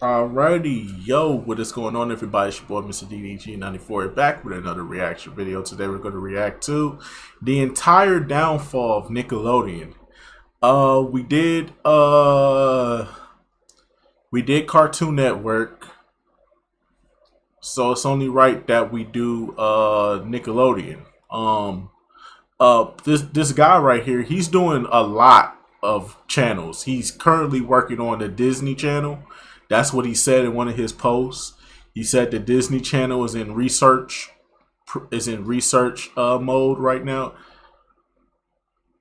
Alrighty, yo, what is going on, everybody? It's your boy, Mr. DDG94, back with another reaction video. Today, we're going to react to the entire downfall of Nickelodeon. We did Cartoon Network, so it's only right that we do Nickelodeon. This guy right here, he's doing a lot of channels. He's currently working on the Disney Channel. That's what he said in one of his posts. He said the Disney Channel is in research mode right now.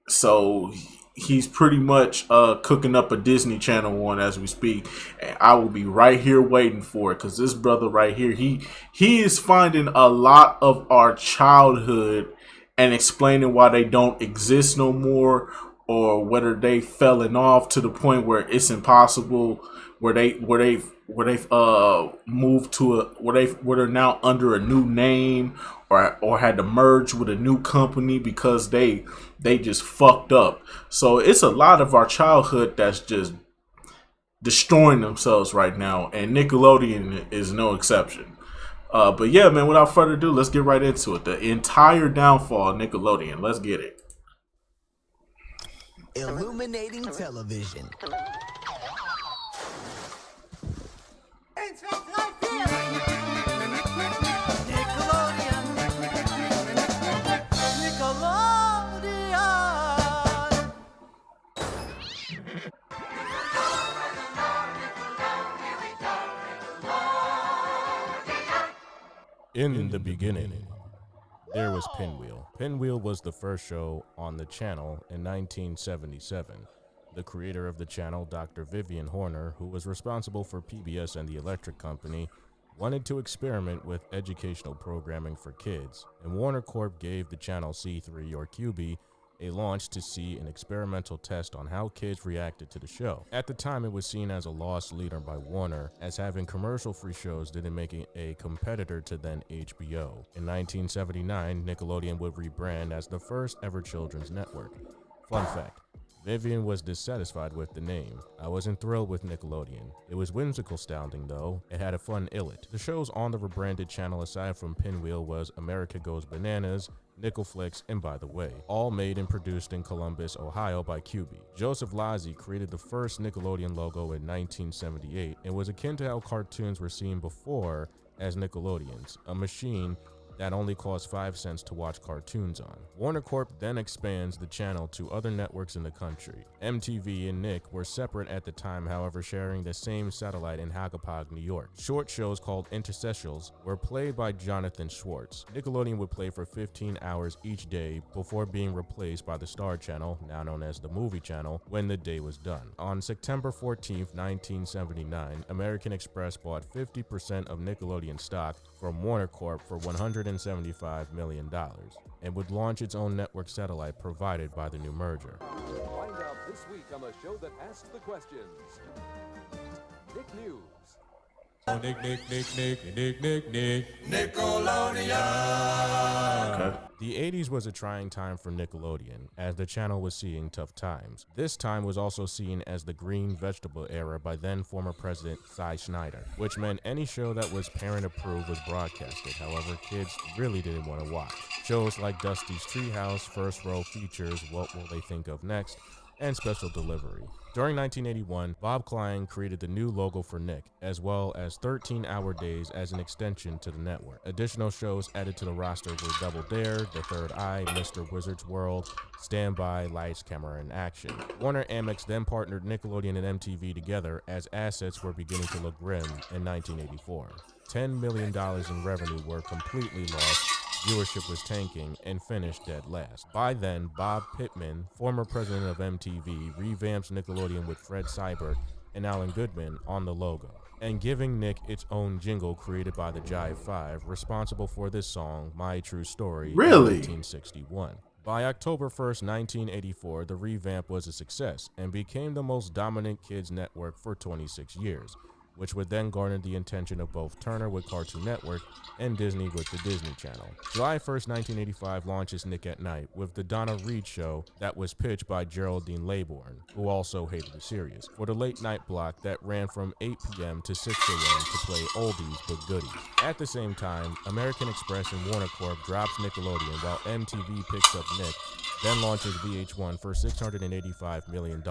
So he's pretty much cooking up a Disney Channel one as we speak. And I will be right here waiting for it because this brother right here, he is finding a lot of our childhood and explaining why they don't exist no more, or whether they fallen off to the point where it's impossible, where they've moved to a where they're now under a new name, or had to merge with a new company because they just fucked up. So it's a lot of our childhood that's just destroying themselves right now, and Nickelodeon is no exception. But yeah, man, without further ado, let's get right into it. The entire downfall of Nickelodeon. Let's get it. Illuminating television. Nickelodeon. In the beginning, there was Pinwheel. Pinwheel was the first show on the channel in 1977. The creator of the channel, Dr. Vivian Horner, who was responsible for PBS and the Electric Company, wanted to experiment with educational programming for kids, and Warner Corp gave the channel C3 or QB a launch to see an experimental test on how kids reacted to the show. At the time, it was seen as a lost leader by Warner, as having commercial-free shows didn't make it a competitor to then HBO. In 1979, Nickelodeon would rebrand as the first ever children's network. Fun fact: Vivian was dissatisfied with the name. I wasn't thrilled with Nickelodeon. It was whimsical sounding though. It had a fun illet. The shows on the rebranded channel aside from Pinwheel was America Goes Bananas, Nickelflix, and By the Way, all made and produced in Columbus, Ohio by QB. Joseph Lazzi created the first Nickelodeon logo in 1978 and was akin to how cartoons were seen before as Nickelodeons, a machine that only cost 5 cents to watch cartoons on. Warner Corp then expands the channel to other networks in the country. MTV and Nick were separate at the time, however sharing the same satellite in Hagapog, New York. Short shows called interstitials were played by Jonathan Schwartz. Nickelodeon would play for 15 hours each day before being replaced by the Star Channel, now known as the Movie Channel, when the day was done. On September 14, 1979, American Express bought 50% of Nickelodeon stock from Warner Corp for $175 million and would launch its own network satellite provided by the new merger. Find out this week on the show that asks the questions. Nick News. Oh, Nick. Okay. The 80s was a trying time for Nickelodeon, as the channel was seeing tough times. This time was also seen as the green vegetable era by then former president Cy Schneider, which meant any show that was parent approved was broadcasted. However, kids really didn't want to watch. Shows like Dusty's Treehouse, First Row features What Will They Think of Next, and Special Delivery. During 1981, Bob Klein created the new logo for Nick, as well as 13-hour days as an extension to the network. Additional shows added to the roster were Double Dare, The Third Eye, Mr. Wizard's World, Stand By, Lights, Camera, and Action. Warner Amex then partnered Nickelodeon and MTV together as assets were beginning to look grim in 1984. $10 million in revenue were completely lost, viewership was tanking, and finished dead last. By then, Bob Pittman, former president of MTV, revamps Nickelodeon with Fred Seibert and Alan Goodman on the logo, and giving Nick its own jingle created by the Jive Five, responsible for this song, My True Story, Really? in 1961. By October 1st, 1984, the revamp was a success and became the most dominant kids network for 26 years. which would then garner the attention of both Turner with Cartoon Network and Disney with the Disney Channel. July 1st, 1985 launches Nick at Night with the Donna Reed Show that was pitched by Geraldine Laybourne, who also hated the series, for the late night block that ran from 8 p.m. to 6 a.m. to play oldies but goodies. At the same time, American Express and Warner Corp drops Nickelodeon while MTV picks up Nick, then launches VH1 for $685 million.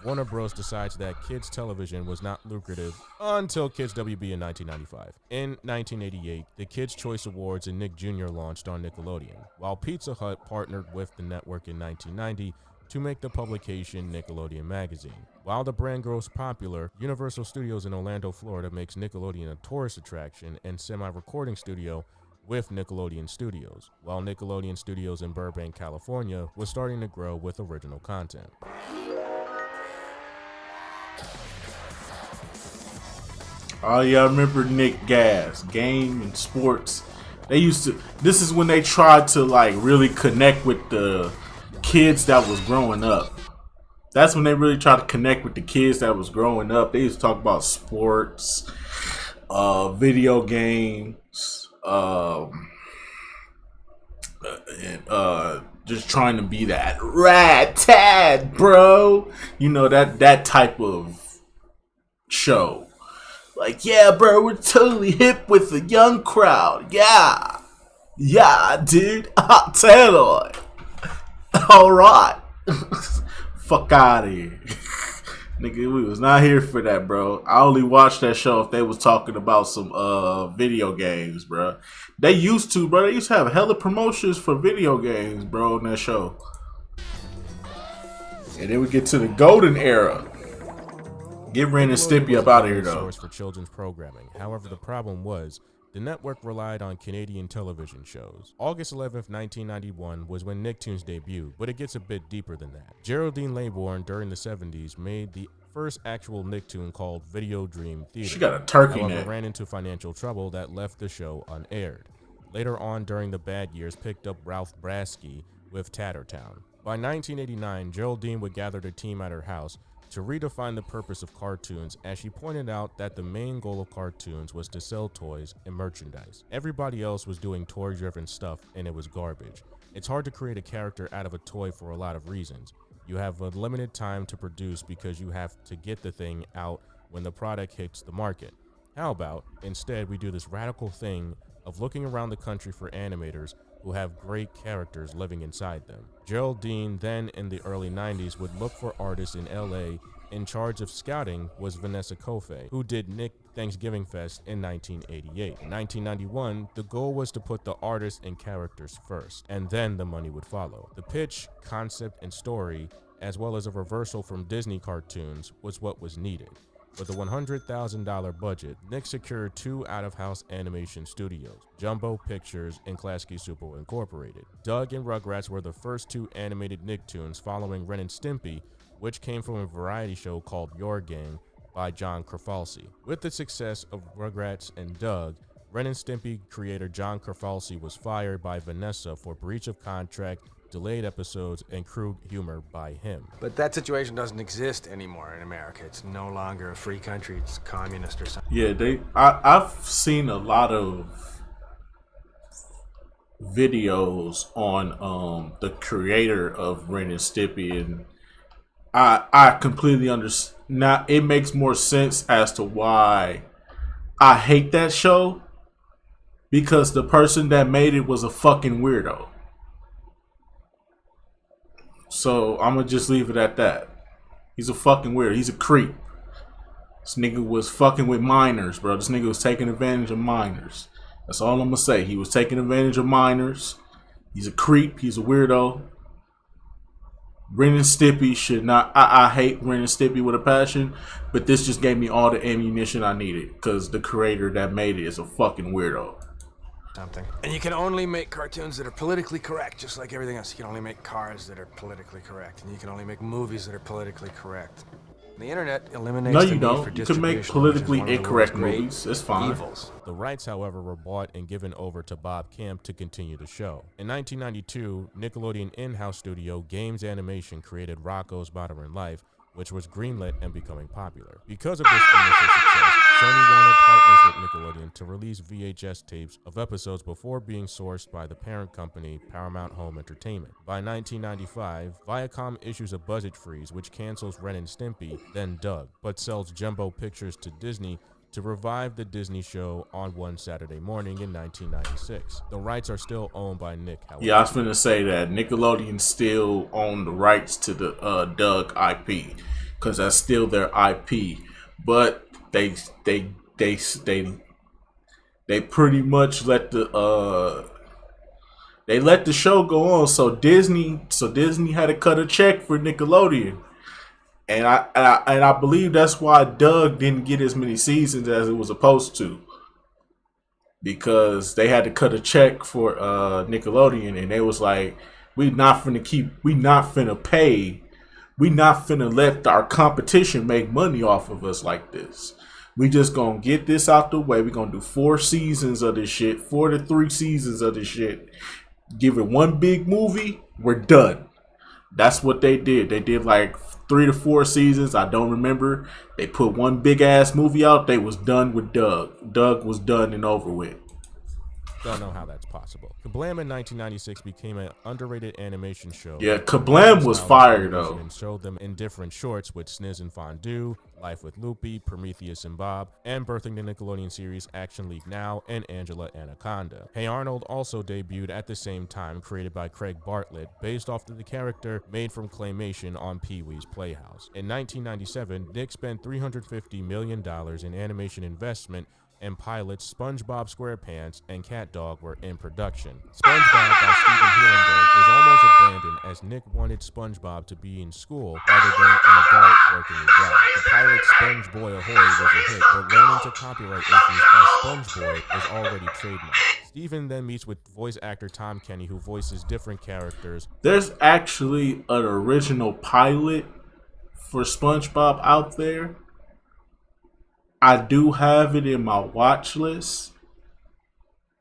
Warner Bros. Decides that kids television was not lucrative until Kids WB in 1995. In 1988, the Kids' Choice Awards and Nick Jr. launched on Nickelodeon, while Pizza Hut partnered with the network in 1990 to make the publication Nickelodeon Magazine. While the brand grows popular, Universal Studios in Orlando, Florida makes Nickelodeon a tourist attraction and semi-recording studio with Nickelodeon Studios, while Nickelodeon Studios in Burbank, California was starting to grow with original content. Oh yeah, I remember Nick Gas, game and sports. They used to, this is when they tried to like really connect with the kids that was growing up. That's when they really tried to connect with the kids that was growing up. They used to talk about sports, video games, just trying to be that rat tad, bro. You know, that type of show. Like, yeah, bro, we're totally hip with the young crowd. Yeah, dude. Hot tailor. All right. Fuck out of here. Nigga, we was not here for that, bro. I only watched that show if they was talking about some video games, bro. They used to, bro. They used to have hella promotions for video games, bro, in that show. And then we get to the golden era. Get Ren and Stimpy up out of here, though. Source for children's programming. However, the problem was the network relied on Canadian television shows. August 11th, 1991 was when Nicktoons debuted, but it gets a bit deeper than that. Geraldine Laybourne during the 70s made the first actual Nicktoon called Video Dream Theater. She got a turkey However, neck. ran into financial trouble that left the show unaired. Later on during the bad years, picked up Ralph Brasky with Tattertown. By 1989, Geraldine would gather the team at her house to redefine the purpose of cartoons, as she pointed out that the main goal of cartoons was to sell toys and merchandise. Everybody else was doing toy-driven stuff, and it was garbage. It's hard to create a character out of a toy for a lot of reasons. You have a limited time to produce because you have to get the thing out when the product hits the market. How about, instead, we do this radical thing of looking around the country for animators who have great characters living inside them. Geraldine, then in the early 90s, would look for artists in LA. In charge of scouting was Vanessa Kofe, who did Nick Thanksgiving Fest in 1988. In 1991, the goal was to put the artists and characters first, and then the money would follow. The pitch, concept, and story, as well as a reversal from Disney cartoons, was what was needed. With a $100,000 budget, Nick secured 2 out-of-house animation studios, Jumbo Pictures and Klasky Super Incorporated. Doug and Rugrats were the first 2 animated Nicktoons following Ren and Stimpy, which came from a variety show called Your Gang by John Krafalski. With the success of Rugrats and Doug, Ren and Stimpy creator John Krafalski was fired by Vanessa for breach of contract, delayed episodes, and crude humor by him. But that situation doesn't exist anymore in America. It's no longer a free country. It's communist or something. Yeah, I've seen a lot of videos on the creator of Ren and Stimpy, and I completely understand. Now it makes more sense as to why I hate that show, because the person that made it was a fucking weirdo. So I'm gonna just leave it at that. He's a fucking weirdo. He's a creep. This nigga was fucking with minors, bro. This nigga was taking advantage of minors. That's all I'm gonna say. He was taking advantage of minors. He's a creep. He's a weirdo. Ren and Stimpy should not. I hate Ren and Stimpy with a passion, but this just gave me all the ammunition I needed, because the creator that made it is a fucking weirdo. Something. And you can only make cartoons that are politically correct, just like everything else. You can only make cars that are politically correct, and you can only make movies that are politically correct. The internet eliminates No, the you need don't. for You can make distribution, which is politically one of the incorrect world's great movies. It's fine. evils. The rights, however, were bought and given over to Bob Camp to continue the show. In 1992, Nickelodeon in-house studio Games Animation created Rocko's Modern Life, which was greenlit and becoming popular. Because of this initial success, Sony wanted partners with Nickelodeon to release VHS tapes of episodes before being sourced by the parent company, Paramount Home Entertainment. By 1995, Viacom issues a budget freeze which cancels Ren and Stimpy, then Doug, but sells Jumbo Pictures to Disney to revive the Disney show on one Saturday morning in 1996. The rights are still owned by Nick, however. Yeah, I was finna say that Nickelodeon still own the rights to the Doug IP, because that's still their IP. But they pretty much let the show go on. So Disney had to cut a check for Nickelodeon. And I believe that's why Doug didn't get as many seasons as it was supposed to, because they had to cut a check for Nickelodeon, and they was like, we not finna let our competition make money off of us like this. We just gonna get this out the way. We gonna do 4 seasons of this shit, 4 to 3 seasons of this shit. Give it one big movie, we're done. That's what they did. They did like 3 to 4 seasons. I don't remember. They put one big ass movie out. They was done with Doug. Doug was done and over with. Don't know how that's possible. Kablam in 1996 became an underrated animation show. Yeah, Kablam was fire though. And showed them in different shorts with Sniz and Fondue, Life with Loopy, Prometheus and Bob, and birthing the Nickelodeon series Action League Now and Angela Anaconda. Hey Arnold also debuted at the same time, created by Craig Bartlett, based off of the character made from claymation on Pee-wee's Playhouse. In 1997, Nick spent $350 million in animation investment, and pilots SpongeBob SquarePants and Cat Dog were in production. SpongeBob by Steven Hillenburg was almost abandoned as Nick wanted SpongeBob to be in school rather than an adult working a job. The pilot Sponge Boy Ahoy was a hit, but ran into copyright issues as Sponge Boy was already trademarked. Steven then meets with voice actor Tom Kenny, who voices different characters. There's actually an original pilot for SpongeBob out there. I do have it in my watch list.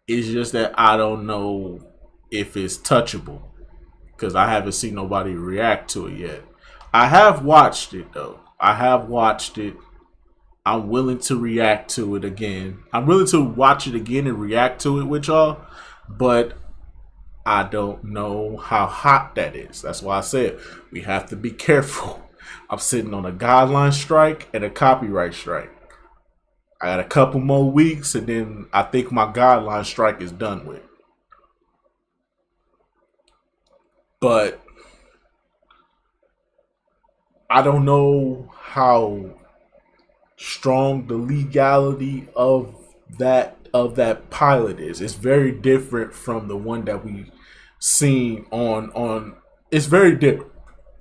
It's just that I don't know if it's touchable, because I haven't seen nobody react to it yet. I have watched it though. I have watched it. I'm willing to react to it again. I'm willing to watch it again and react to it with y'all, but I don't know how hot that is. That's why I said we have to be careful. I'm sitting on a guideline strike and a copyright strike. I got a couple more weeks, and then I think my guideline strike is done with. But I don't know how strong the legality of that pilot is. It's very different from the one that we seen on. It's very different.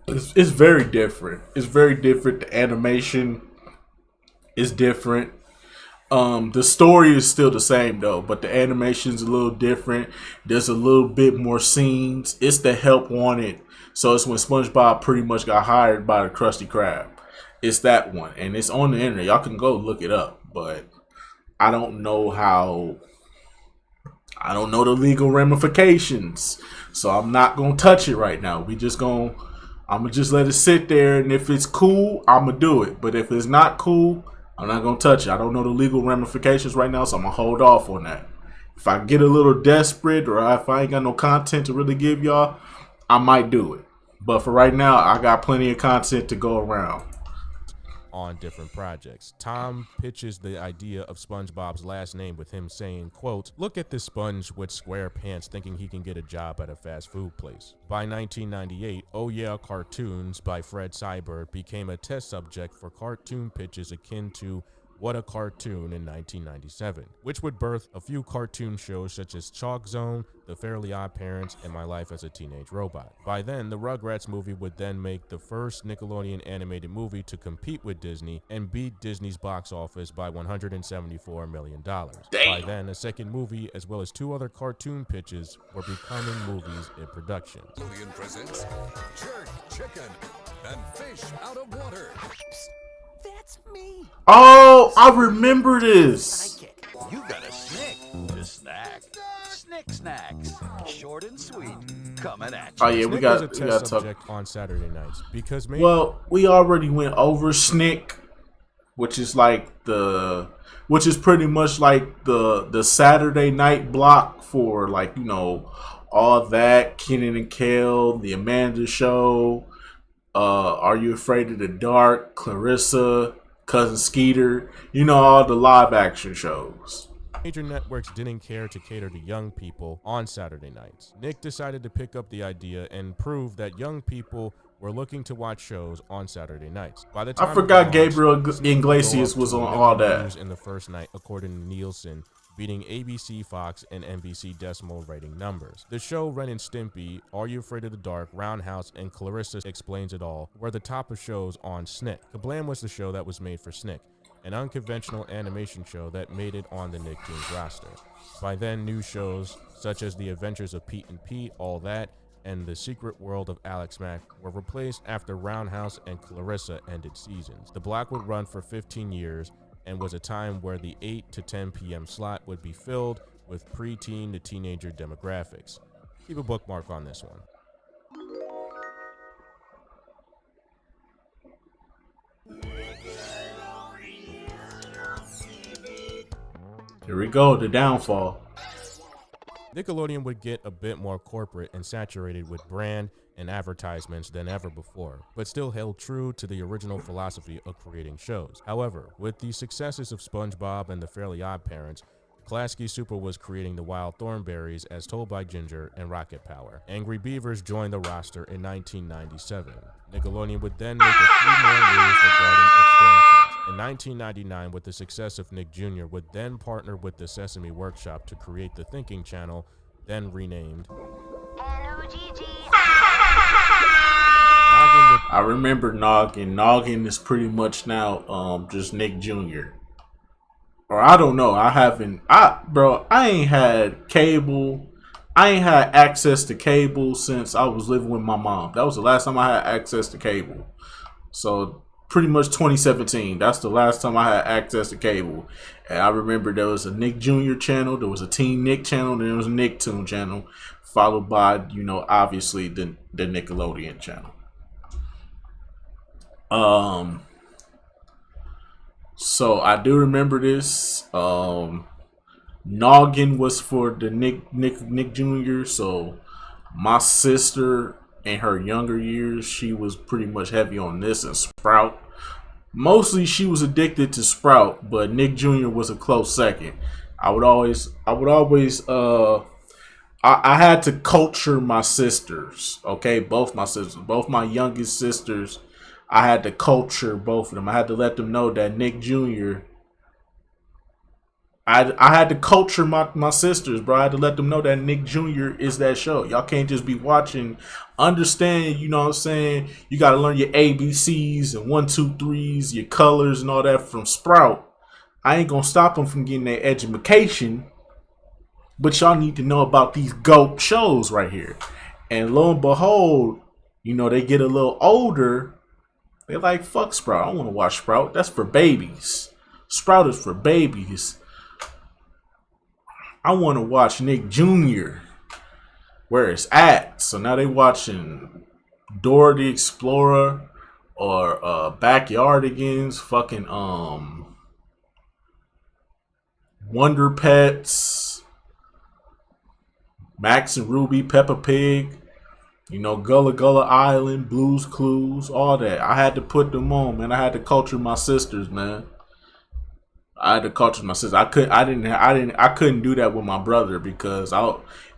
It's very different. It's very different. The animation is different. The story is still the same though, but the animation's a little different. There's a little bit more scenes. It's the Help Wanted. So it's when SpongeBob pretty much got hired by the Krusty Krab. It's that one, and it's on the internet. Y'all can go look it up, but I don't know the legal ramifications. So I'm not gonna touch it right now. I'm gonna just let it sit there, and if it's cool, I'm gonna do it. But if it's not cool, I'm not going to touch it. I don't know the legal ramifications right now, so I'm going to hold off on that. If I get a little desperate, or if I ain't got no content to really give y'all, I might do it. But for right now, I got plenty of content to go around. On different projects. Tom pitches the idea of SpongeBob's last name with him saying, quote, "Look at this sponge with square pants thinking he can get a job at a fast food place." By 1998, Oh Yeah Cartoons by Fred Seibert became a test subject for cartoon pitches akin to What a Cartoon in 1997, which would birth a few cartoon shows such as Chalk Zone, The Fairly Odd Parents, and My Life as a Teenage Robot. By then, the Rugrats movie would then make the first Nickelodeon animated movie to compete with Disney and beat Disney's box office by $174 million. Damn. By then, a second movie as well as 2 other cartoon pitches were becoming movies in production. Nickelodeon presents jerk chicken and fish out of water. That's me. Oh, I remember this. You got a snick to snack. Snick snacks. Short and sweet. coming at Oh you. yeah, Snick was a we test got to subject talk. on Saturday nights because maybe Well, we already went over Snick, which is which is pretty much like the Saturday night block for like all that Kenan and Kel, the Amanda Show, Are You Afraid of the Dark, Clarissa, Cousin Skeeter, all the live action shows. major networks didn't care to cater to young people on Saturday nights. Nick decided to pick up the idea and prove that young people were looking to watch shows on Saturday nights. By the I time of the forgot launch, Gabriel Snick would go Iglesias up was to on 1 all million that. views in the first night, according to Nielsen, beating ABC, Fox, and NBC decimal rating numbers. The show Ren and Stimpy, Are You Afraid of the Dark, Roundhouse, and Clarissa Explains It All were the top of shows on Snick. Kablam was the show that was made for Snick, an unconventional animation show that made it on the Nicktoons roster. By then, new shows such as The Adventures of Pete and Pete, All That, and The Secret World of Alex Mack were replaced after Roundhouse and Clarissa ended seasons. The block would run for 15 years and was a time where the 8 to 10 p.m. slot would be filled with preteen to teenager demographics. Keep a bookmark on this one. Here we go, the downfall. Nickelodeon would get a bit more corporate and saturated with brand and advertisements than ever before, but still held true to the original philosophy of creating shows. However, with the successes of SpongeBob and the Fairly Odd Parents, Klasky Super was creating the Wild Thornberrys as Told by Ginger and Rocket Power. Angry Beavers joined the roster in 1997. Nickelodeon would then make a few more moves regarding expansions. In 1999, with the success of Nick Jr., would then partner with the Sesame Workshop to create the Thinking Channel, then renamed I remember Noggin. Noggin is pretty much now just Nick Jr. Or I don't know. I ain't had cable. I ain't had access to cable since I was living with my mom. That was the last time I had access to cable. So pretty much 2017. That's the last time I had access to cable. And I remember there was a Nick Jr. channel, there was a Teen Nick channel, and there was a Nicktoon channel, followed by, obviously the Nickelodeon channel. So I do remember this. Noggin was for the Nick Jr. So my sister in her younger years, she was pretty much heavy on this and Sprout. Mostly she was addicted to Sprout, but Nick Jr. was a close second. I had to culture my sisters, okay? Both my sisters, both my youngest sisters, I had to culture both of them. I had to let them know that Nick Jr. I had to culture my sisters, bro. I had to let them know that Nick Jr. is that show. Y'all can't just be watching. Understand, you know what I'm saying? You got to learn your ABCs and 1, 2, 3s, your colors and all that from Sprout. I ain't going to stop them from getting their education. But y'all need to know about these GOAT shows right here. And lo and behold, they get a little older. They're like, fuck Sprout. I don't want to watch Sprout. That's for babies. Sprout is for babies. I want to watch Nick Jr. where it's at. So now they watching Dora the Explorer or Backyardigans, fucking Wonder Pets, Max and Ruby, Peppa Pig, Gullah Gullah Island, Blue's Clues, all that. I had to put them on, man. I had to culture my sisters, man. I had to culture my sister. I couldn't do that with my brother because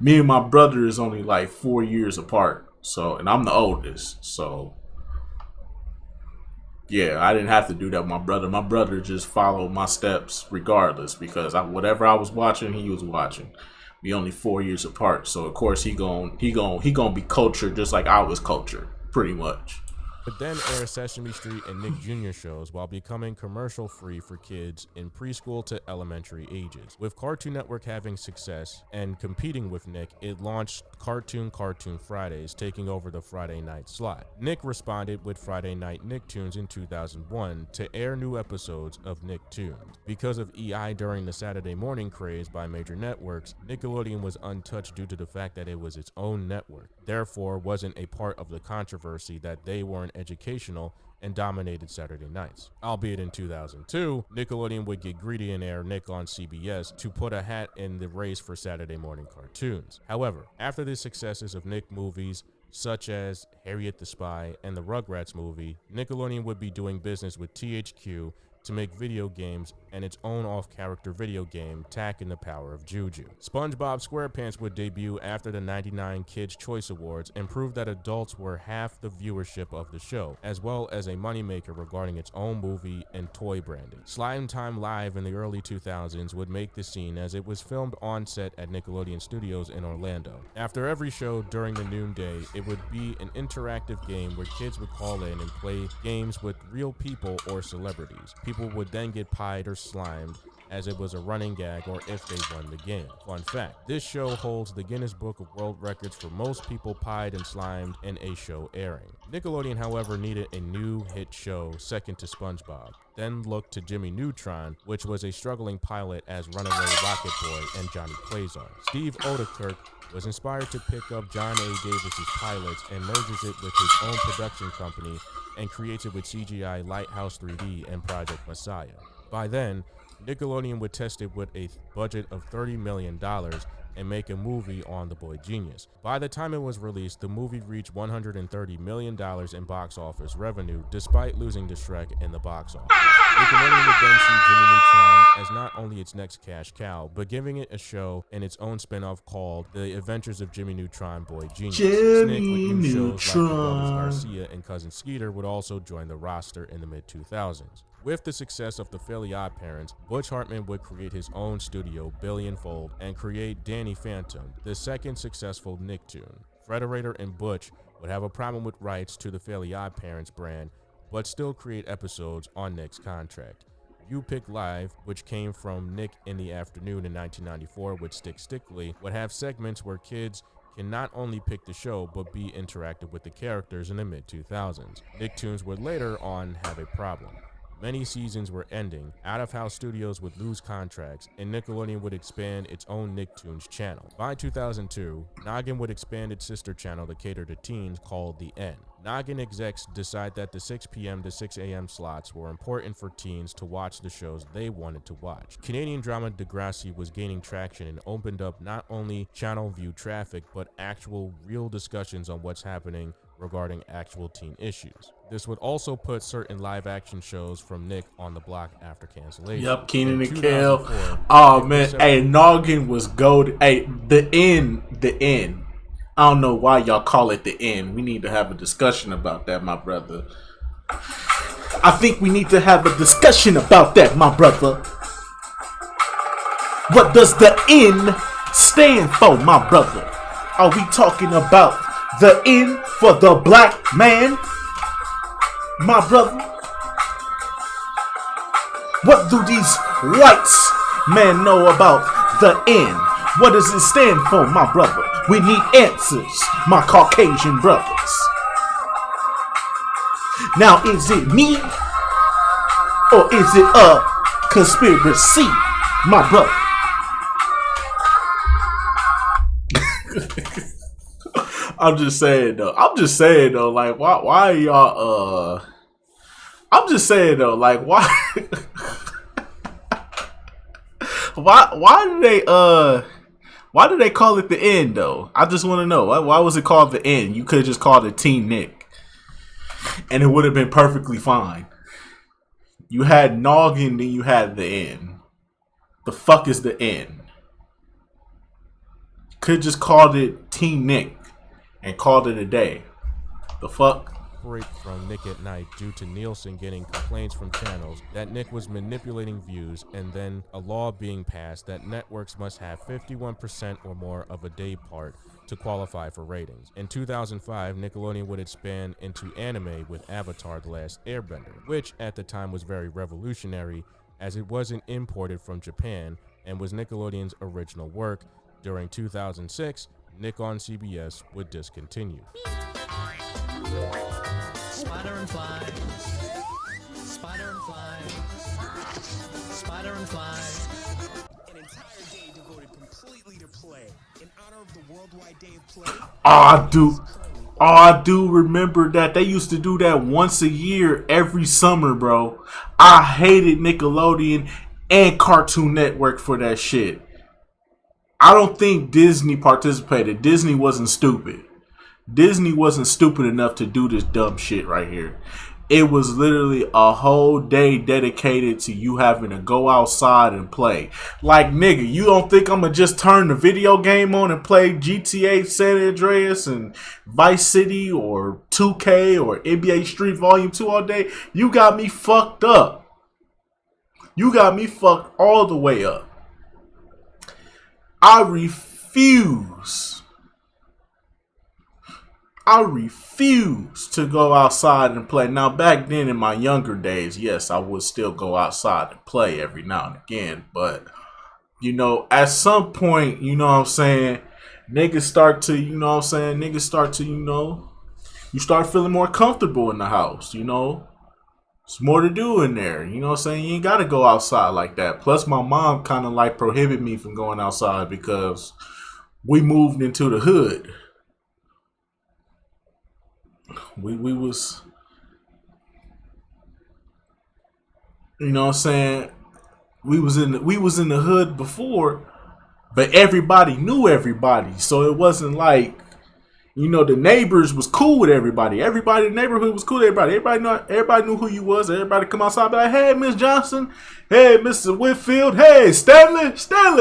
me and my brother is only like 4 years apart. So, and I'm the oldest. So, yeah, I didn't have to do that with my brother. My brother just followed my steps regardless because whatever I was watching, he was watching. We only 4 years apart. So, of course, he gon' be cultured just like I was cultured, pretty much. would then air Sesame Street and Nick Jr. shows while becoming commercial free for kids in preschool to elementary ages. With Cartoon Network having success and competing with Nick, it launched Cartoon Fridays, taking over the Friday night slot. Nick responded with Friday Night Nicktoons in 2001 to air new episodes of Nicktoons. Because of EI during the Saturday morning craze by major networks, Nickelodeon was untouched due to the fact that it was its own network, therefore wasn't a part of the controversy that they weren't educational and dominated Saturday nights. Albeit in 2002, Nickelodeon would get greedy and air Nick on CBS to put a hat in the race for Saturday morning cartoons. However, after the successes of Nick movies, such as Harriet the Spy and the Rugrats movie, Nickelodeon would be doing business with THQ to make video games and its own off-character video game, Tack and the Power of Juju. SpongeBob SquarePants would debut after the 99 Kids' Choice Awards and prove that adults were half the viewership of the show, as well as a moneymaker regarding its own movie and toy branding. Slime Time Live in the early 2000s would make the scene as it was filmed on set at Nickelodeon Studios in Orlando. After every show during the noonday, it would be an interactive game where kids would call in and play games with real people or celebrities. People would then get pied or slimed as it was a running gag or if they won the game. Fun fact, this show holds the Guinness Book of World Records for most people pied and slimed in a show airing. Nickelodeon, however, needed a new hit show second to SpongeBob, then looked to Jimmy Neutron, which was a struggling pilot as Runaway Rocket Boy and Johnny Quasar. Steve Odekirk was inspired to pick up John A. Davis's pilots and merges it with his own production company and creates it with CGI Lighthouse 3D and Project Messiah. By then, Nickelodeon would test it with a budget of $30 million and make a movie on The Boy Genius. By the time it was released, the movie reached $130 million in box office revenue, despite losing to Shrek in the box office. Nickelodeon would then see Jimmy Neutron as not only its next cash cow, but giving it a show and its own spin-off called The Adventures of Jimmy Neutron Boy Genius. Snick with new shows like The Brothers Garcia and Cousin Skeeter would also join the roster in the mid-2000s. With the success of The Fairly Odd Parents, Butch Hartman would create his own studio, Billion Fold, and create Danny Phantom, the second successful Nicktoon. Frederator and Butch would have a problem with rights to the Fairly Odd Parents brand, but still create episodes on Nick's contract. You Pick Live, which came from Nick in the Afternoon in 1994 with Stick Stickly, would have segments where kids can not only pick the show, but be interactive with the characters in the mid-2000s. Nicktoons would later on have a problem. Many seasons were ending, out-of-house studios would lose contracts, and Nickelodeon would expand its own Nicktoons channel. By 2002, Noggin would expand its sister channel to cater to teens called The N. Noggin execs decide that the 6 p.m. to 6 a.m. slots were important for teens to watch the shows they wanted to watch. Canadian drama Degrassi was gaining traction and opened up not only channel view traffic, but actual real discussions on what's happening regarding actual teen issues. This would also put certain live-action shows from Nick on the block after cancellation. Yep, Keenan and Kel. Oh man, hey, Noggin was gold. Hey, the end. I don't know why y'all call it the end. We need to have a discussion about that, my brother. I think we need to have a discussion about that, my brother. What does the N stand for, my brother? Are we talking about the N for the black man, my brother? What do these whites men know about the N? What does it stand for, my brother? We need answers, my Caucasian brothers. Now, is it me or is it a conspiracy, my brother? I'm just saying though. Like, why y'all? I'm just saying though. Like, why? Why do they call it the N though? I just want to know. Why was it called the N? You could have just called it Team Nick, and it would have been perfectly fine. You had Noggin, then you had the N. The fuck is the N? Could just called it Team Nick and called it a day. The fuck? separate from Nick at Night due to Nielsen getting complaints from channels that Nick was manipulating views, and then a law being passed that networks must have 51% or more of a day part to qualify for ratings. In 2005, Nickelodeon would expand into anime with Avatar: The Last Airbender, which at the time was very revolutionary as it wasn't imported from Japan and was Nickelodeon's original work. During 2006, Nick on CBS would discontinue. Spider and fly. Spider and fly. Spider and fly. An entire day devoted completely to play in honor of the Worldwide Day of Play. I do remember that. They used to do that once a year every summer, bro. I hated Nickelodeon and Cartoon Network for that shit. I don't think Disney participated. Disney wasn't stupid. Disney wasn't stupid enough to do this dumb shit right here. It was literally a whole day dedicated to you having to go outside and play. Like, nigga, you don't think I'm gonna just turn the video game on and play GTA San Andreas and Vice City or 2K or NBA Street Volume 2 all day? You got me fucked up. You got me fucked all the way up. I refuse to go outside and play. Now, back then in my younger days, yes, I would still go outside and play every now and again. But, you know, at some point, you know what I'm saying, niggas start to, you start feeling more comfortable in the house, you know. There's more to do in there, you know what I'm saying? You ain't got to go outside like that. Plus, my mom kind of like prohibited me from going outside because we moved into the hood. We was, you know what I'm saying? We was in the hood before, but everybody knew everybody. So it wasn't like, you know, the neighbors was cool with everybody. Everybody in the neighborhood was cool with everybody. Everybody knew who you was. Everybody come outside and be like, hey, Miss Johnson. Hey, Mr. Whitfield. Hey, Stanley,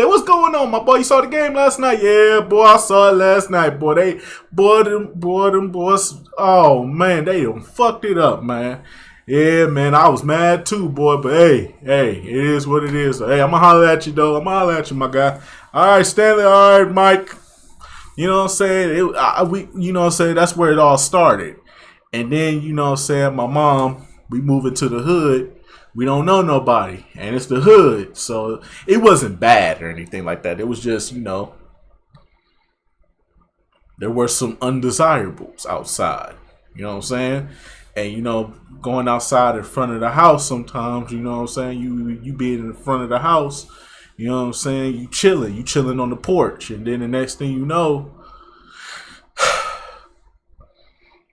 what's going on, my boy? You saw the game last night? Yeah, boy, I saw it last night, boy. Them boys. Oh, man, they done fucked it up, man. Yeah, man, I was mad too, boy. But hey, it is what it is. Hey, I'm going to holler at you, though. I'm going to holler at you, my guy. All right, Stanley. All right, Mike. You know what I'm saying? You know what I'm saying? That's where it all started. And then, you know what I'm saying, my mom, we move into the hood. We don't know nobody. And it's the hood. So it wasn't bad or anything like that. It was just, you know, there were some undesirables outside. You know what I'm saying? And, you know, going outside in front of the house sometimes, you know what I'm saying? You being in the front of the house, you know what I'm saying? You chilling on the porch. And then the next thing you know,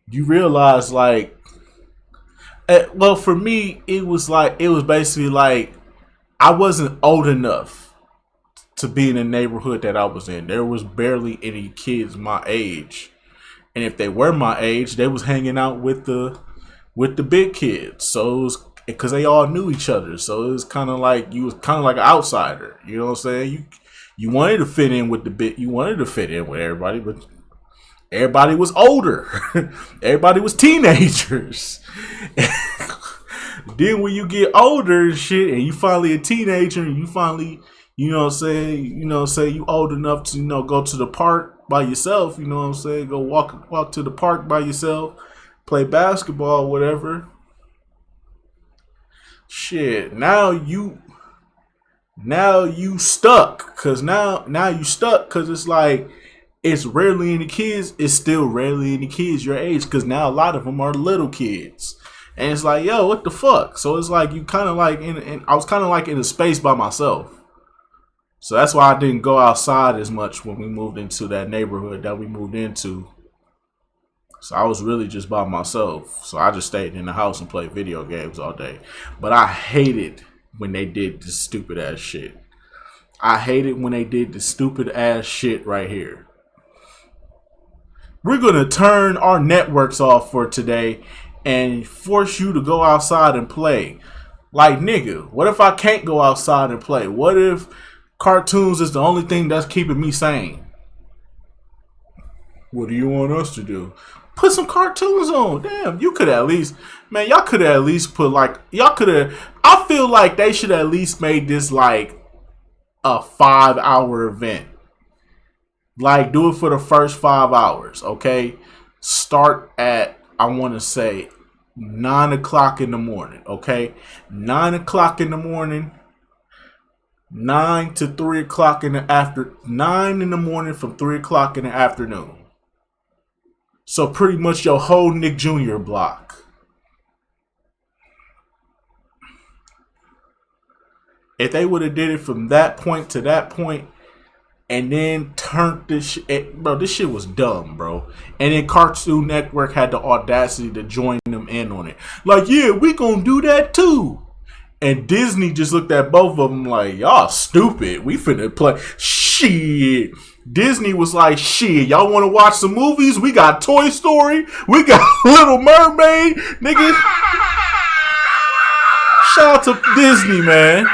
you realize, like, well, for me, it was basically like I wasn't old enough to be in the neighborhood that I was in. There was barely any kids my age. And if they were my age, they was hanging out with the big kids. So it was, because they all knew each other. So it was kind of like, you was kind of like an outsider. You know what I'm saying? You wanted to fit in with you wanted to fit in with everybody, but everybody was older. Everybody was teenagers. Then when you get older and shit, and you finally a teenager, and you finally, you know what I'm saying, you old enough to, you know, go to the park by yourself, you know what I'm saying, go walk to the park by yourself, play basketball, whatever. Shit, now you stuck, cause now you stuck, cause it's like, it's rarely any kids. It's still rarely any kids your age, because now a lot of them are little kids, and it's like, yo, what the fuck? So it's like you kind of like I was kind of like in a space by myself. So that's why I didn't go outside as much when we moved into that neighborhood that we moved into. So I was really just by myself. So I just stayed in the house and played video games all day. But I hated when they did this stupid ass shit. I hated when they did the stupid ass shit right here. We're going to turn our networks off for today and force you to go outside and play. Like, nigga, what if I can't go outside and play? What if cartoons is the only thing that's keeping me sane? What do you want us to do? Put some cartoons on. Damn, you could at least, man, y'all could at least put like, y'all could have, I feel like they should at least made this like a 5-hour event. Like, do it for the first 5 hours, okay? Start at, I want to say, 9 o'clock in the morning, okay? 9 o'clock in the morning, 9 to 3 o'clock in the after, 9 in the morning from 3 o'clock in the afternoon. So pretty much your whole Nick Jr. block. If they would have did it from that point to that point, and then turned this shit, bro, this shit was dumb, bro. And then Cartoon Network had the audacity to join them in on it. Like, yeah, we gonna do that too. And Disney just looked at both of them like, y'all stupid. We finna play. Shit. Disney was like, shit, y'all want to watch some movies? We got Toy Story. We got Little Mermaid. Nigga. Shout out to Disney, man.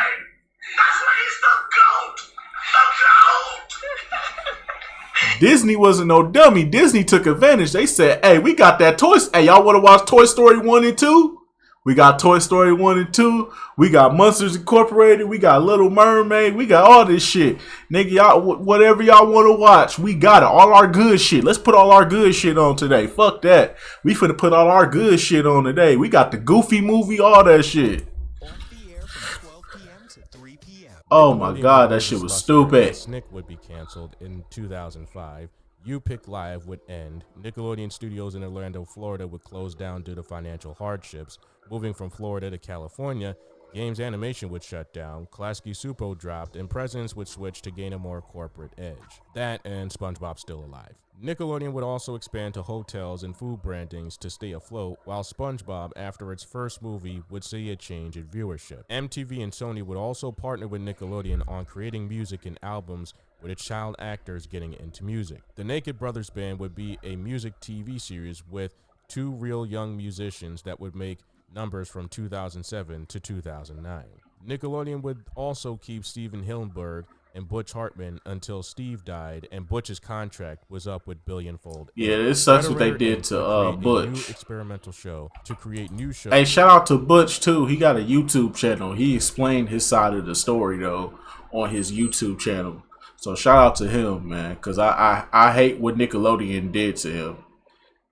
Disney wasn't no dummy. Disney took advantage. They said, hey, we got that Toy Story. Hey, y'all want to watch Toy Story 1 and 2? We got Toy Story 1 and 2. We got Monsters Incorporated. We got Little Mermaid. We got all this shit. Nigga, y'all, whatever y'all want to watch, we got it. All our good shit. Let's put all our good shit on today. Fuck that. We finna put all our good shit on today. We got the Goofy movie, all that shit. Off the air from 12 p.m. to 3 p.m. Oh my god, that shit was stupid. Snick would be canceled in 2005. You Pick Live would end. Nickelodeon Studios in Orlando, Florida would close down due to financial hardships. Moving from Florida to California, Games Animation would shut down, Klasky Supo dropped, and Presidents would switch to gain a more corporate edge. That and SpongeBob Still Alive. Nickelodeon would also expand to hotels and food brandings to stay afloat, while SpongeBob, after its first movie, would see a change in viewership. MTV and Sony would also partner with Nickelodeon on creating music and albums with its child actors getting into music. The Naked Brothers Band would be a music TV series with 2 real young musicians that would make numbers from 2007 to 2009. Nickelodeon would also keep Steven Hillenburg and Butch Hartman until Steve died and Butch's contract was up with Billionfold. Yeah, it sucks what they did to Butch. New experimental show to create new shows. Hey, shout out to Butch too. He got a YouTube channel. He explained his side of the story though on his YouTube channel. So shout out to him, man, because I hate what Nickelodeon did to him.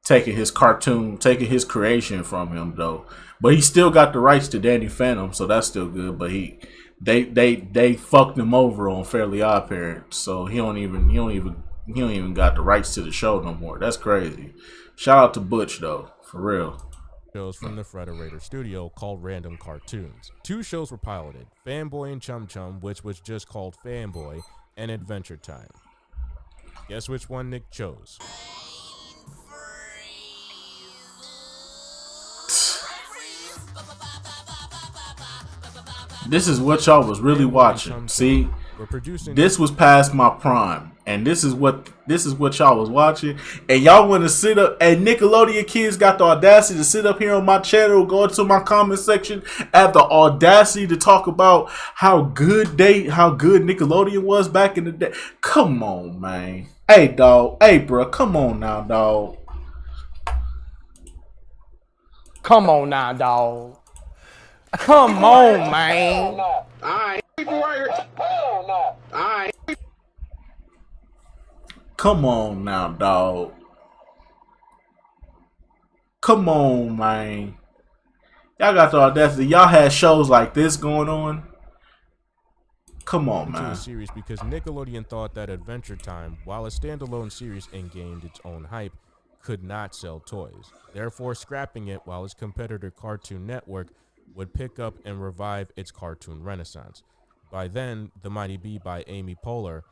Taking his cartoon, taking his creation from him though. But he still got the rights to Danny Phantom, so that's still good. But they fucked him over on Fairly Odd Parents, so he don't even got the rights to the show no more. That's crazy. Shout out to Butch though, for real. Shows from the Frederator studio called Random Cartoons. 2 shows were piloted, Fanboy and Chum Chum, which was just called Fanboy, and Adventure Time. Guess which one Nick chose? This is what y'all was really watching. See, this was past my prime, and this is what y'all was watching. And y'all want to sit up, and Nickelodeon kids got the audacity to sit up here on my channel, go into my comment section, have the audacity to talk about how good Nickelodeon was back in the day. Come on, man. Hey, dog. Hey, bro. Come on now, dog. Come on now, dog. Come on, man. Come on now, dog. Come on, man. Y'all got the audacity. Y'all had shows like this going on. Come on, man. A series because Nickelodeon thought that Adventure Time, while a standalone series and gained its own hype, could not sell toys, therefore scrapping it while its competitor Cartoon Network would pick up and revive its cartoon renaissance. By then, The Mighty Bee by Amy Poehler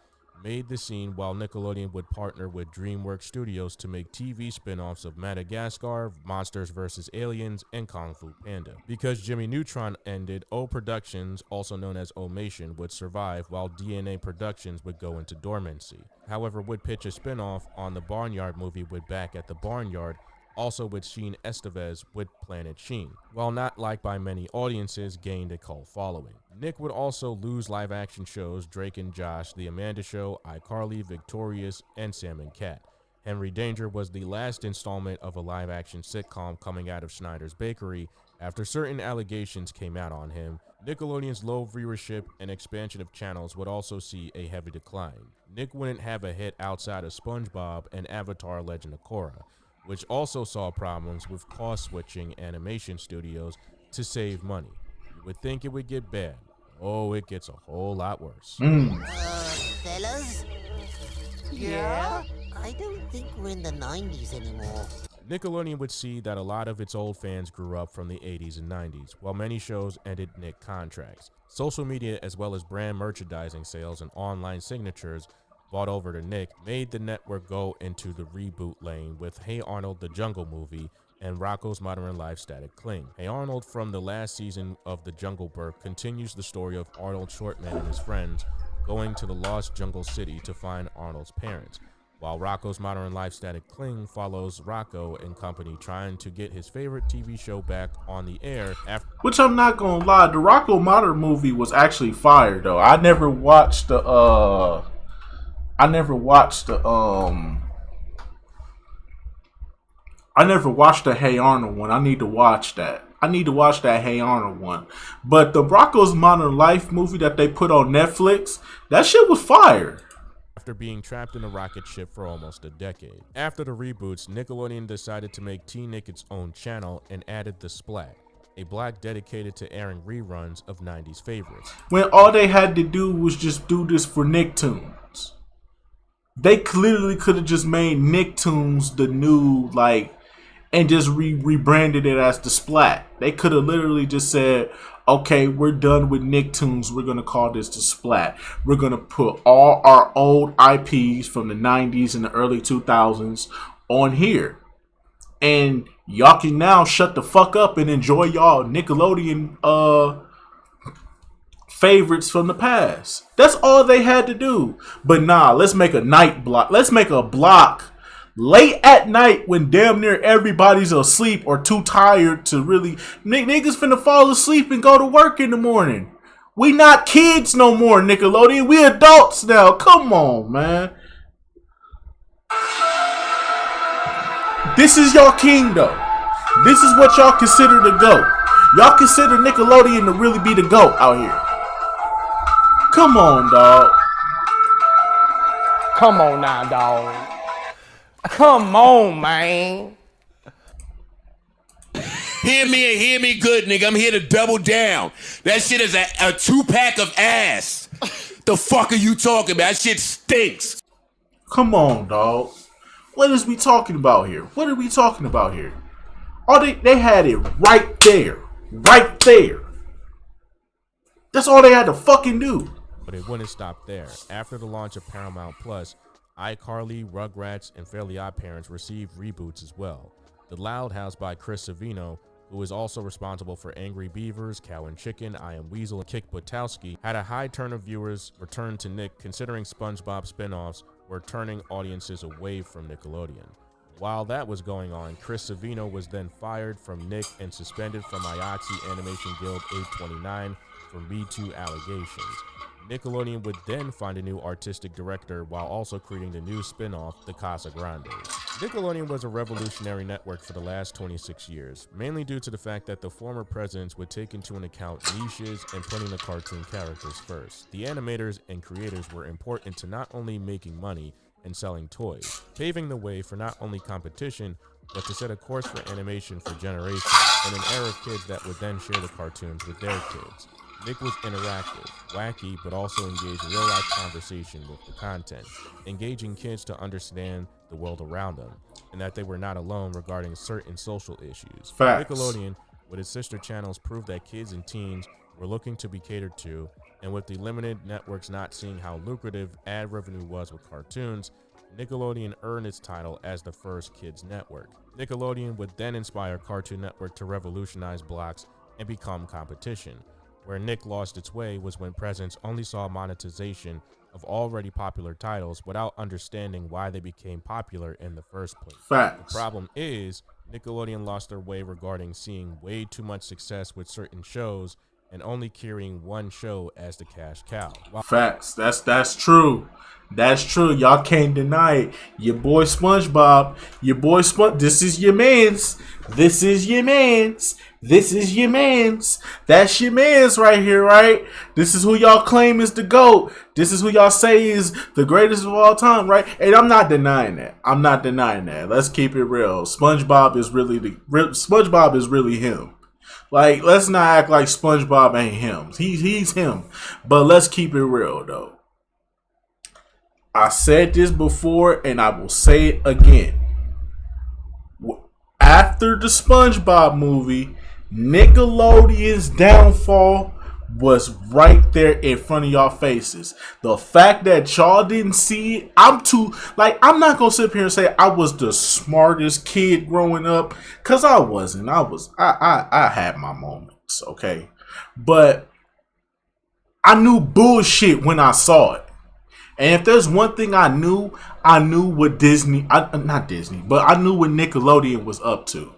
made the scene, while Nickelodeon would partner with DreamWorks Studios to make TV spin-offs of Madagascar, Monsters vs. Aliens, and Kung Fu Panda. Because Jimmy Neutron ended, O Productions, also known as Omation, would survive, while DNA Productions would go into dormancy. However, would pitch a spin-off on the Barnyard movie with Back at the Barnyard, also with Sheen Estevez with Planet Sheen, while not liked by many audiences, gained a cult following. Nick would also lose live-action shows Drake and Josh, The Amanda Show, iCarly, Victorious, and Sam and Cat. Henry Danger was the last installment of a live-action sitcom coming out of Schneider's Bakery after certain allegations came out on him. Nickelodeon's low viewership and expansion of channels would also see a heavy decline. Nick wouldn't have a hit outside of SpongeBob and Avatar: Legend of Korra, which also saw problems with cost-switching animation studios to save money. You would think it would get bad. Oh, it gets a whole lot worse. Fellas? Yeah? I don't think we're in the 90s anymore. Nickelodeon would see that a lot of its old fans grew up from the 80s and 90s, while many shows ended Nick contracts. Social media, as well as brand merchandising sales and online signatures bought over to Nick, made the network go into the reboot lane with Hey Arnold, the Jungle Movie, and Rocko's Modern Life Static Cling. Hey Arnold from the last season of The Jungle Book continues the story of Arnold Shortman and his friends going to the lost jungle city to find Arnold's parents, while Rocko's Modern Life Static Cling follows Rocko and company trying to get his favorite TV show back on the air after. Which I'm not gonna lie, the Rocko Modern movie was actually fire though. I never watched the I never watched the Hey Arnold one. I need to watch that. I need to watch that Hey Arnold one. But the Rocko's Modern Life movie that they put on Netflix, that shit was fire. After being trapped in a rocket ship for almost a decade. After the reboots, Nickelodeon decided to make T-Nick its own channel and added The Splat, a block dedicated to airing reruns of 90s favorites. When all they had to do was just do this for Nicktoons. They clearly could have just made Nicktoons the new, and just rebranded it as The Splat. They could have literally just said, okay, we're done with Nicktoons. We're going to call this The Splat. We're going to put all our old IPs from the 90s and the early 2000s on here. And y'all can now shut the fuck up and enjoy y'all Nickelodeon favorites from the past. That's all they had to do. But nah, let's make a night block. Let's make a block late at night when damn near everybody's asleep or too tired to really. Niggas finna fall asleep and go to work in the morning. We not kids no more, Nickelodeon. We adults now. Come on, man. This is y'all king, though. This is what y'all consider the GOAT. Y'all consider Nickelodeon to really be the GOAT out here. Come on, dog. Come on now, dog. Come on, man. Hear me and hear me good, nigga. I'm here to double down. That shit is a 2-pack of ass. The fuck are you talking about? That shit stinks. Come on, dog. What is we talking about here? What are we talking about here? Oh, they had it right there. Right there. That's all they had to fucking do. But it wouldn't stop there. After the launch of Paramount Plus, iCarly, Rugrats, and Fairly OddParents received reboots as well. The Loud House by Chris Savino, who is also responsible for Angry Beavers, Cow and Chicken, I Am Weasel, and Kick Buttowski, had a high turn of viewers return to Nick, considering SpongeBob spin-offs were turning audiences away from Nickelodeon. While that was going on, Chris Savino was then fired from Nick and suspended from IATSE Animation Guild 829 for Me Too allegations. Nickelodeon would then find a new artistic director while also creating the new spin-off, The Casa Grandes. Nickelodeon was a revolutionary network for the last 26 years, mainly due to the fact that the former presidents would take into account niches and putting the cartoon characters first. The animators and creators were important to not only making money and selling toys, paving the way for not only competition, but to set a course for animation for generations, and an era of kids that would then share the cartoons with their kids. Nick was interactive, wacky, but also engaged in real-life conversation with the content, engaging kids to understand the world around them, and that they were not alone regarding certain social issues. Facts. Nickelodeon, with its sister channels, proved that kids and teens were looking to be catered to, and with the limited networks not seeing how lucrative ad revenue was with cartoons, Nickelodeon earned its title as the first kids network. Nickelodeon would then inspire Cartoon Network to revolutionize blocks and become competition. Where Nick lost its way was when presidents only saw monetization of already popular titles without understanding why they became popular in the first place. Facts. The problem is, Nickelodeon lost their way regarding seeing way too much success with certain shows and only carrying one show as the cash cow. Facts. That's true. That's true. Y'all can't deny it. Your boy SpongeBob. This is your man's. This is your man's. This is your man's. That's your man's right here, right? This is who y'all claim is the GOAT. This is who y'all say is the greatest of all time, right? And I'm not denying that. I'm not denying that. Let's keep it real. SpongeBob is really him. Like, let's not act like SpongeBob ain't him. He's him. But let's keep it real, though. I said this before, and I will say it again. After the SpongeBob movie, Nickelodeon's downfall was right there in front of y'all faces. The fact that y'all didn't see it, I'm not gonna sit up here and say I was the smartest kid growing up, cause I wasn't. I had my moments, okay? But I knew bullshit when I saw it. And if there's one thing I knew what I knew what Nickelodeon was up to.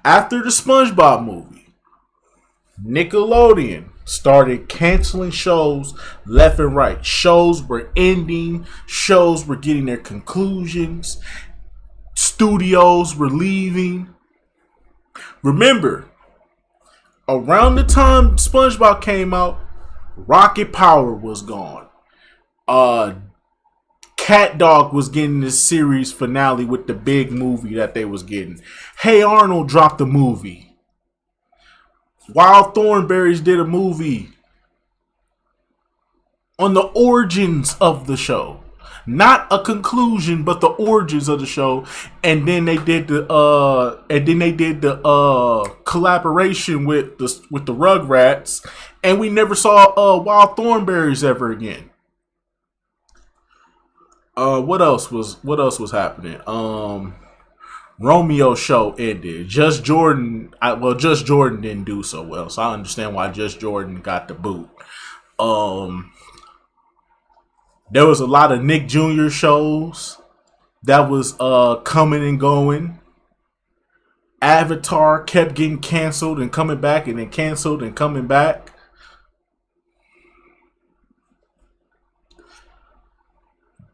After the SpongeBob movie, Nickelodeon started canceling shows left and right. Shows were ending. Shows were getting their conclusions. Studios were leaving. Remember, around the time SpongeBob came out, Rocket Power was gone. Cat Dog was getting this series finale with the big movie that they was getting. Hey Arnold dropped a movie. Wild Thornberrys did a movie on the origins of the show. Not a conclusion, but the origins of the show. And then they did the collaboration with the Rugrats, and we never saw Wild Thornberrys ever again. What else was happening? Romeo show ended. Just Jordan didn't do so well, so I understand why Just Jordan got the boot. There was a lot of Nick Jr. shows that was coming and going. Avatar kept getting canceled and coming back, and then canceled and coming back.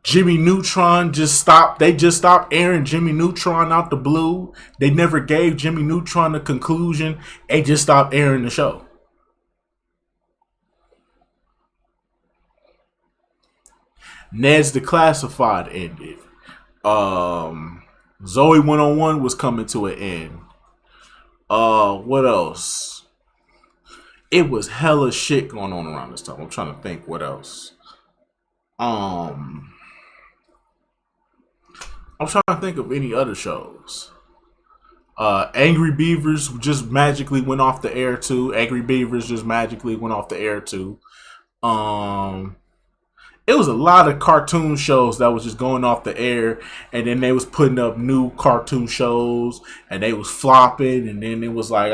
Jimmy Neutron just stopped. They just stopped airing Jimmy Neutron out the blue. They never gave Jimmy Neutron a conclusion. They just stopped airing the show. Ned's Declassified ended. Zoe 101 was coming to an end. What else? It was hella shit going on around this time. I'm trying to think what else. I'm trying to think of any other shows. Angry Beavers just magically went off the air too. It was a lot of cartoon shows that was just going off the air, and then they was putting up new cartoon shows, and they was flopping, and then it was like,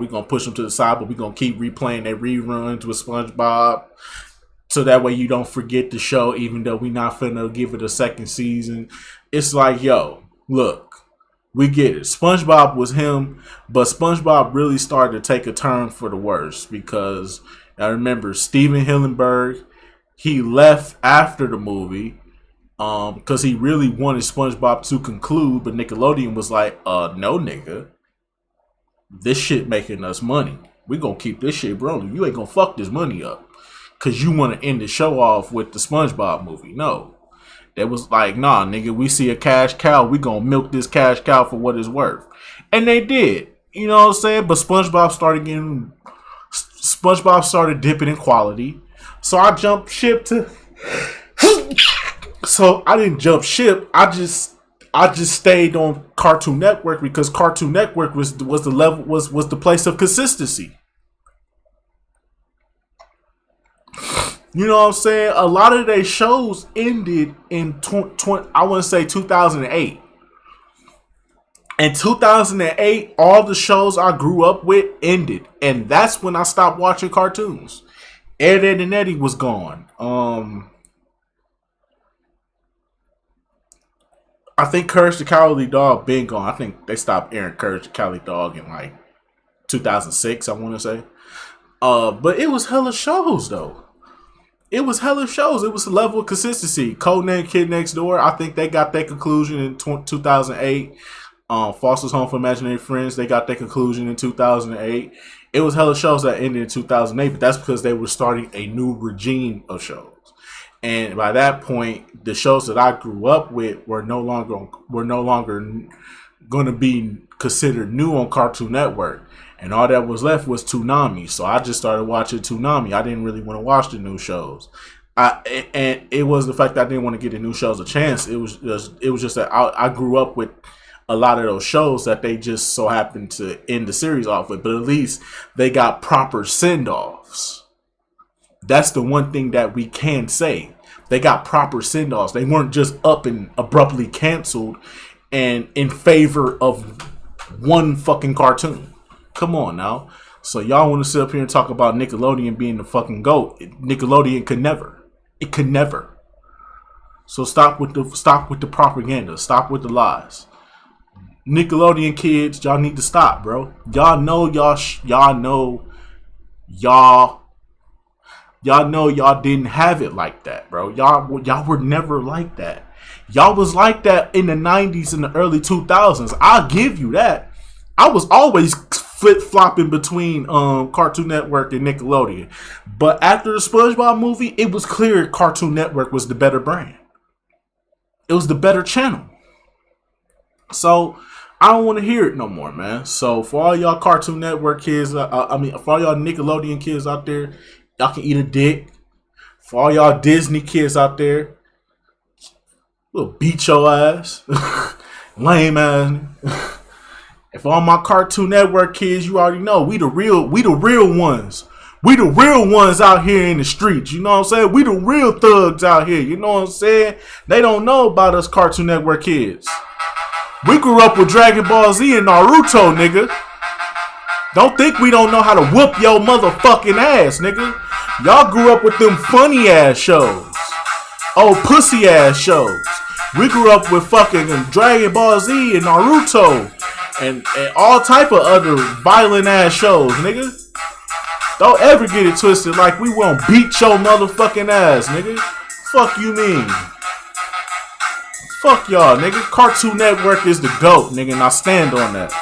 we gonna push them to the side, but we gonna keep replaying their reruns with SpongeBob. So that way you don't forget the show, even though we not finna give it a second season. It's like, yo, look, we get it. SpongeBob was him, but SpongeBob really started to take a turn for the worse, because I remember Steven Hillenburg, he left after the movie because he really wanted SpongeBob to conclude, but Nickelodeon was like, no, nigga. This shit making us money. We gonna keep this shit rolling. You ain't gonna fuck this money up because you want to end the show off with the SpongeBob movie. No. They was like, nah, nigga, we see a cash cow. We gonna milk this cash cow for what it's worth. And they did. You know what I'm saying? But SpongeBob started dipping in quality. So I jumped ship to... So I didn't jump ship. I just stayed on Cartoon Network because Cartoon Network was the place of consistency. You know what I'm saying? A lot of their shows ended in 2008. In 2008, all the shows I grew up with ended. And that's when I stopped watching cartoons. Ed, Edd and Eddy was gone. I think Courage the Cowardly Dog been gone. I think they stopped airing Courage the Cowardly Dog in like 2006, I want to say. But it was hella shows though. It was hella shows. It was a level of consistency. Codename Kid Next Door. I think they got their conclusion in 2008. Foster's Home for Imaginary Friends. They got their conclusion in 2008. It was hella shows that ended in 2008, but that's because they were starting a new regime of shows. And by that point, the shows that I grew up with were no longer going to be considered new on Cartoon Network. And all that was left was Toonami. So I just started watching Toonami. I didn't really want to watch the new shows. And it was the fact that I didn't want to give the new shows a chance. It was just that I grew up with a lot of those shows that they just so happened to end the series off with. But at least they got proper send-offs. That's the one thing that we can say. They got proper send-offs. They weren't just up and abruptly canceled and in favor of one fucking cartoon. Come on now. So y'all want to sit up here and talk about Nickelodeon being the fucking GOAT. Nickelodeon could never. It could never. So stop with the propaganda. Stop with the lies. Nickelodeon kids, y'all need to stop, bro. Y'all know y'all didn't have it like that, bro. Y'all were never like that. Y'all was like that in the 90s and the early 2000s. I'll give you that. I was always flip-flopping between Cartoon Network and Nickelodeon. But after the SpongeBob movie, it was clear Cartoon Network was the better brand. It was the better channel. So I don't want to hear it no more, man. So for all y'all Cartoon Network kids, for all y'all Nickelodeon kids out there, y'all can eat a dick. For all y'all Disney kids out there, we'll beat your ass. Lame ass. And for all my Cartoon Network kids, you already know we the real ones. We the real ones out here in the streets. You know what I'm saying? We the real thugs out here. You know what I'm saying? They don't know about us Cartoon Network kids. We grew up with Dragon Ball Z and Naruto, nigga. Don't think we don't know how to whoop your motherfucking ass, nigga. Y'all grew up with them funny ass shows. Oh, pussy ass shows. We grew up with fucking Dragon Ball Z and Naruto and all type of other violent ass shows, nigga. Don't ever get it twisted like we won't beat your motherfucking ass, nigga. Fuck you mean? Fuck y'all, nigga. Cartoon Network is the GOAT, nigga, and I stand on that.